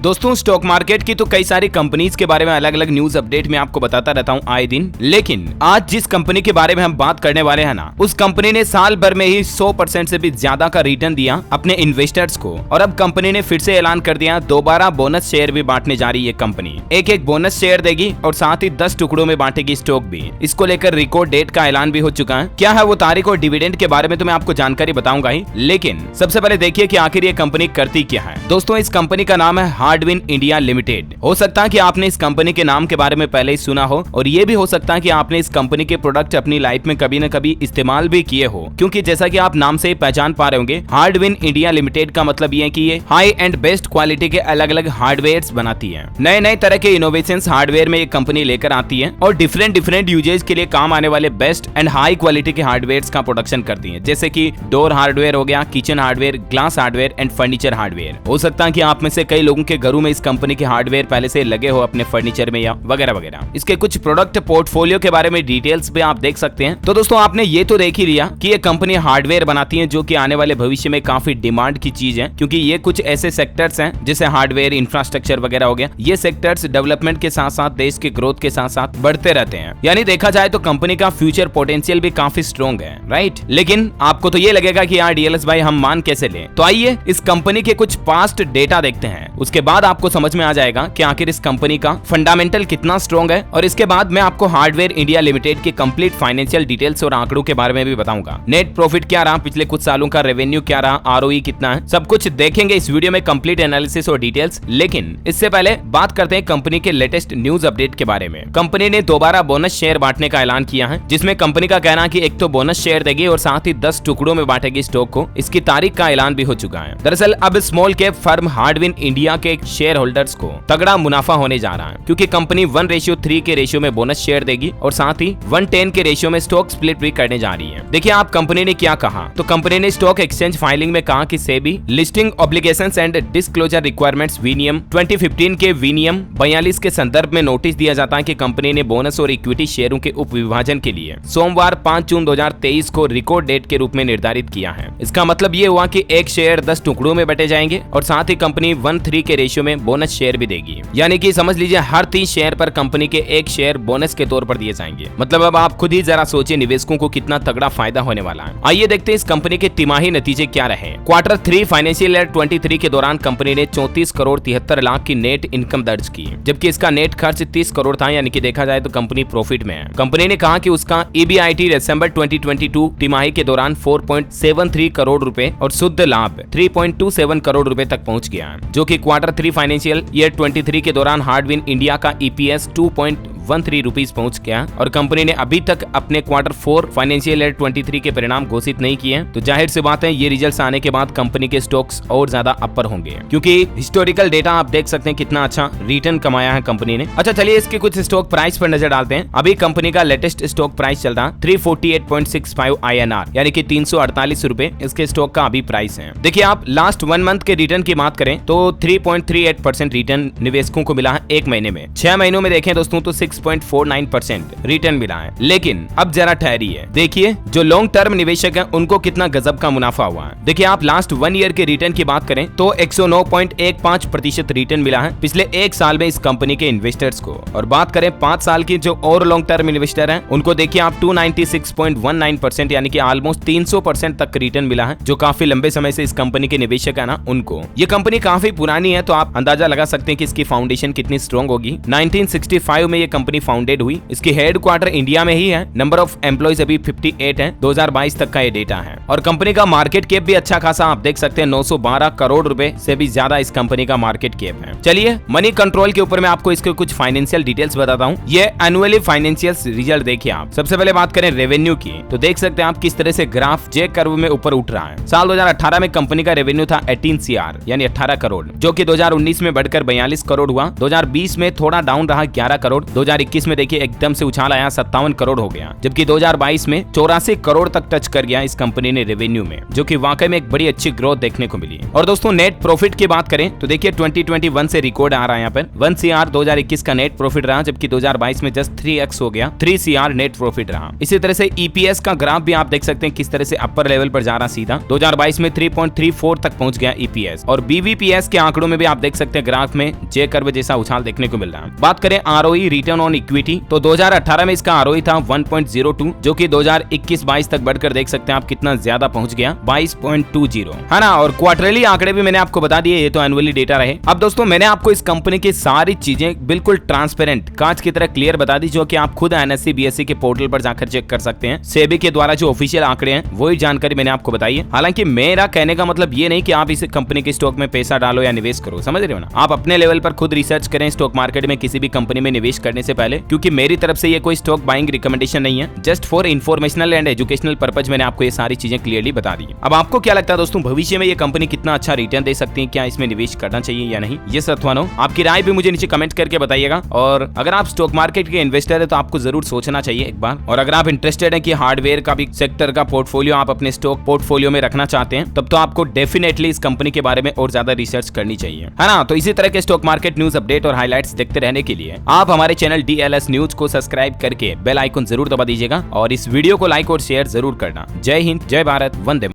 दोस्तों stock market की तो कई सारी कंपनीज के बारे में अलग अलग न्यूज अपडेट में आपको बताता रहता हूँ आए दिन, लेकिन आज जिस कंपनी के बारे में हम बात करने वाले हैं ना, उस कंपनी ने साल भर में ही 100% से भी ज्यादा का रिटर्न दिया अपने इन्वेस्टर्स को। और अब कंपनी ने फिर से ऐलान कर दिया दोबारा बोनस शेयर भी बांटने जा रही है कंपनी। एक बोनस शेयर देगी और साथ ही 10 टुकड़ों में बांटेगी स्टॉक भी। इसको लेकर रिकॉर्ड डेट का ऐलान भी हो चुका है। क्या है वो तारीख और डिविडेंड के बारे में तो मैं आपको जानकारी बताऊंगा ही, लेकिन सबसे पहले देखिए कि आखिर ये कंपनी करती क्या है। दोस्तों इस कंपनी का नाम है हार्डविन इंडिया लिमिटेड। हो सकता है कि आपने इस कंपनी के नाम के बारे में पहले ही सुना हो, और ये भी हो सकता है कि आपने इस कंपनी के प्रोडक्ट अपनी लाइफ में कभी न कभी इस्तेमाल भी किए हो, क्योंकि जैसा कि आप नाम से ही पहचान पा रहे होंगे, हार्डविन इंडिया लिमिटेड का मतलब ये है कि ये हाई एंड बेस्ट क्वालिटी के अलग अलग हार्डवेयर बनाती है। नए नए तरह के इनोवेशंस हार्डवेयर में ये कंपनी लेकर आती है और डिफरेंट यूजेज के लिए काम आने वाले बेस्ट एंड हाई क्वालिटी के हार्डवेयर का प्रोडक्शन करती है, जैसे कि डोर हार्डवेयर हो गया, kitchen hardware, glass hardware and furniture hardware. हो सकता है कि आप में से कई लोगों के घरों में इस कंपनी के हार्डवेयर पहले से लगे हो अपने फर्नीचर में या वगैरह वगैरह। इसके कुछ प्रोडक्ट पोर्टफोलियो के बारे में डिटेल्स भी आप देख सकते हैं। तो दोस्तों आपने ये तो देख ही लिया कि ये कंपनी हार्डवेयर बनाती है, जो कि आने वाले भविष्य में काफी डिमांड की चीज है, क्योंकि ये कुछ ऐसे सेक्टर्स हैं जैसे हार्डवेयर, इंफ्रास्ट्रक्चर वगैरह हो गया। ये सेक्टर्स डेवलपमेंट के साथ साथ देश के ग्रोथ के साथ साथ बढ़ते रहते हैं। यानी देखा जाए तो कंपनी का फ्यूचर पोटेंशियल भी काफी स्ट्रॉन्ग है, राइट। लेकिन आपको तो ये लगेगा कि यार डीएलएस भाई हम मान कैसे लें, तो आइए इस कंपनी के कुछ पास्ट डेटा देखते हैं। उसके बाद आपको समझ में आ जाएगा कि आखिर इस कंपनी का फंडामेंटल कितना स्ट्रॉन्ग है, और इसके बाद मैं आपको हार्डवेयर इंडिया लिमिटेड के कंप्लीट फाइनेंशियल डिटेल्स और आंकड़ों के बारे में भी बताऊंगा। नेट प्रॉफिट क्या रहा पिछले कुछ सालों का, रेवेन्यू क्या रहा, आरओई कितना है, सब कुछ देखेंगे इस वीडियो में, कंप्लीट एनालिसिस और डिटेल्स। लेकिन इससे पहले बात करते हैं कंपनी के लेटेस्ट न्यूज अपडेट के बारे में। कंपनी ने दोबारा बोनस शेयर बांटने का ऐलान किया है, जिसमें कंपनी का कहना है कि एक तो बोनस शेयर देगी और साथ ही 10 टुकड़ों में बांटेगी स्टॉक को। इसकी तारीख का ऐलान भी हो चुका है। दरअसल अब स्मॉल कैप फर्म हार्डविन इंडिया के शेयर होल्डर्स को तगड़ा मुनाफा होने जा रहा है, क्योंकि कंपनी 1:3 के रेशियो में बोनस शेयर देगी और साथ ही 1:10 के रेशियो में स्टॉक स्प्लिट भी करने जा रही है। देखिए आप कंपनी ने क्या कहा, तो कंपनी ने स्टॉक एक्सचेंज फाइलिंग में कहा कि SEBI listing obligations and disclosure requirements विनियम 2015 के विनियम 42 के संदर्भ में नोटिस दिया जाता है कि कंपनी ने बोनस और इक्विटी शेयरों के उपविभाजन के लिए सोमवार 5 जून 2023 को रिकॉर्ड डेट के रूप में निर्धारित किया है। इसका मतलब ये हुआ कि एक शेयर 10 टुकड़ों में बटे जाएंगे और साथ ही कंपनी 1:3 के रेशियो में बोनस शेयर भी देगी। यानी कि समझ लीजिए हर 3 शेयर पर कंपनी के एक शेयर बोनस के तौर पर दिए जाएंगे। मतलब अब आप खुद ही जरा सोचिए निवेशकों को कितना तगड़ा फायदा होने वाला है। आइए देखते हैं इस कंपनी के तिमाही नतीजे क्या रहे। क्वार्टर 3 फाइनेंशियल ईयर 23 के दौरान कंपनी ने 34 करोड़ 73 लाख की नेट इनकम दर्ज की, जबकि इसका नेट खर्च 30 करोड़ था। यानी कि देखा जाए तो कंपनी प्रॉफिट में है। कंपनी ने कहा कि उसका ईबीआईटी दिसंबर 2022 तिमाही के दौरान 4.73 करोड़ रुपए और शुद्ध लाभ 3.27 करोड़ रुपए तक पहुंच गया, जो कि क्वार्टर 3 फाइनेंशियल ईयर 23 के दौरान हार्डविन इंडिया का ईपीएस 2.13 रुपीस पहुंच गया। और कंपनी ने अभी तक अपने क्वार्टर 4 फाइनेंशियल ईयर 23 के परिणाम घोषित नहीं किए, तो जाहिर सी बात है ये रिजल्ट्स आने के बाद कंपनी के स्टॉक्स और ज्यादा अपर होंगे, क्योंकि हिस्टोरिकल डेटा आप देख सकते हैं कितना अच्छा रिटर्न कमाया है कंपनी ने। अच्छा चलिए इसके कुछ स्टॉक प्राइस पर नजर डालते हैं। अभी कंपनी का लेटेस्ट स्टॉक प्राइस चल रहा 348.65 INR, यानी कि 348 रुपए इसके स्टॉक का अभी प्राइस है। देखिए आप लास्ट 1 मंथ के रिटर्न की बात करें तो 3.38% रिटर्न निवेशकों को मिला है 1 महीने में। 6 महीनों में देखें दोस्तों तो 6.49% रिटर्न मिला है। लेकिन अब जरा ठहरिए, देखिए जो लॉन्ग टर्म निवेशक हैं उनको कितना गजब का मुनाफा हुआ है। देखिए आप लास्ट 1 ईयर के रिटर्न की बात करें तो 109.15% रिटर्न मिला है पिछले 1 साल में इस कंपनी के इन्वेस्टर्स को। और बात करें 5 साल की जो और लॉन्ग टर्म इन्वेस्टर हैं उनको देखिए आप 296.19% यानी कि ऑलमोस्ट 300% तक रिटर्न मिला है, जो काफी लंबे समय से इस कंपनी के निवेशक है ना उनको। ये कंपनी काफी पुरानी है, तो आप अंदाजा लगा सकते हैं कि इसकी फाउंडेशन कितनी स्ट्रॉन्ग होगी। 1965 में ये कंपनी फाउंडेड हुई। इसकी हेडक्वार्टर इंडिया में ही है। नंबर ऑफ एम्प्लॉइज अभी 58 है। 2022 तक का ये डेटा है। और कंपनी का मार्केट कैप भी अच्छा खासा आप देख सकते हैं, 912 करोड़ रुपए से भी ज्यादा इस कंपनी का मार्केट कैप है। चलिए मनी कंट्रोल के ऊपर मैं आपको इसके कुछ फाइनेंशियल डिटेल्स बताता हूँ। ये एनुअली फाइनेंशियल रिजल्ट देखिए आप। सबसे पहले बात करें रेवेन्यू की, तो देख सकते हैं आप किस तरह से ग्राफ जे कर्व में ऊपर उठ रहा है। साल 2018 में कंपनी का रेवेन्यू था 18 CR यानी 18 करोड़, जो कि 2019 में बढ़कर 42 करोड़ हुआ। 2020 में थोड़ा डाउन रहा 11 करोड़, 2021 में देखिए एकदम से उछाल आया, 57 करोड़ हो गया, जबकि 2022 में 84 करोड़ तक टच कर गया इस कंपनी ने रेवेन्यू में, जो कि वाकई में एक बड़ी अच्छी ग्रोथ देखने को मिली। और दोस्तों नेट प्रॉफिट की बात करें तो देखिए 2021 से रिकॉर्ड आ रहा है यहाँ पर 1 CR 2021 का नेट प्रॉफिट रहा, जबकि 2022 में जस्ट 3x हो गया, 3 CR नेट प्रॉफिट रहा। इसी तरह से ईपीएस का ग्राफ भी आप देख सकते हैं किस तरह से अपर लेवल पर जा रहा सीधा, 2022 में 3.34 तक पहुंच गया ईपीएस। और बीवीपीएस के आंकड़ों में भी आप देख सकते हैं ग्राफ में जे कर्व जैसा उछाल देखने को मिल रहा है। बात करें आरओई रिटर्न ऑन इक्विटी तो 2018 में इसका आरओई था 1.02, जो कि 2021-22 तक बढ़कर देख सकते हैं आप कितना ज्यादा पहुंच गया 22.20, है ना। और क्वार्टरली आंकड़े भी मैंने आपको बता दिए, ये तो एनुअली डेटा रहे। अब दोस्तों मैंने आपको इस कंपनी की सारी चीजें बिल्कुल ट्रांसपेरेंट कांच की तरह क्लियर बता दी, जो कि आप खुद एनएससी बीएससी के पोर्टल पर जाकर चेक कर सकते हैं। सेबी के द्वारा जो ऑफिशियल आंकड़े हैं वही जानकारी मैंने आपको बताई है। हालांकि मेरा कहने का मतलब ये नहीं कि आप इस कंपनी के स्टॉक में पैसा डालो या निवेश करो, समझ रहे हो ना। आप अपने लेवल पर खुद रिसर्च करें स्टॉक मार्केट में किसी भी कंपनी में निवेश करने से पहले, क्योंकि मेरी तरफ से ये कोई स्टॉक बाइंग रिकमेंडेशन नहीं है, just for informational and educational purpose मैंने आपको ये सारी चीजें क्लियरली बता दी है। अब आपको क्या लगता है दोस्तों, भविष्य में ये कंपनी कितना अच्छा रिटर्न दे सकती है, क्या इसमें निवेश करना चाहिए या नहीं? ये अथवा आपकी राय भी मुझे नीचे कमेंट करके बताइएगा। और अगर आप स्टॉक मार्केट के इन्वेस्टर है तो आपको जरूर सोचना चाहिए एक बार। और अगर आप इंटरेस्टेड है कि हार्डवेयर का भी सेक्टर का पोर्टफोलियो आप अपने स्टॉक पोर्टफोलियो में रखना चाहते हैं, तब तो आपको डेफिनेटली इस कंपनी के बारे में और ज्यादा रिसर्च करनी चाहिए, है ना। तो इसी तरह के स्टॉक मार्केट न्यूज अपडेट और हाइलाइट्स देखते रहने के लिए आप हमारे चैनल DLS न्यूज को सब्सक्राइब करके बेल आइकन जरूर दबा दीजिएगा और इस वीडियो को लाइक और शेयर जरूर करना। जय हिंद, जय भारत, वंदे मातरम।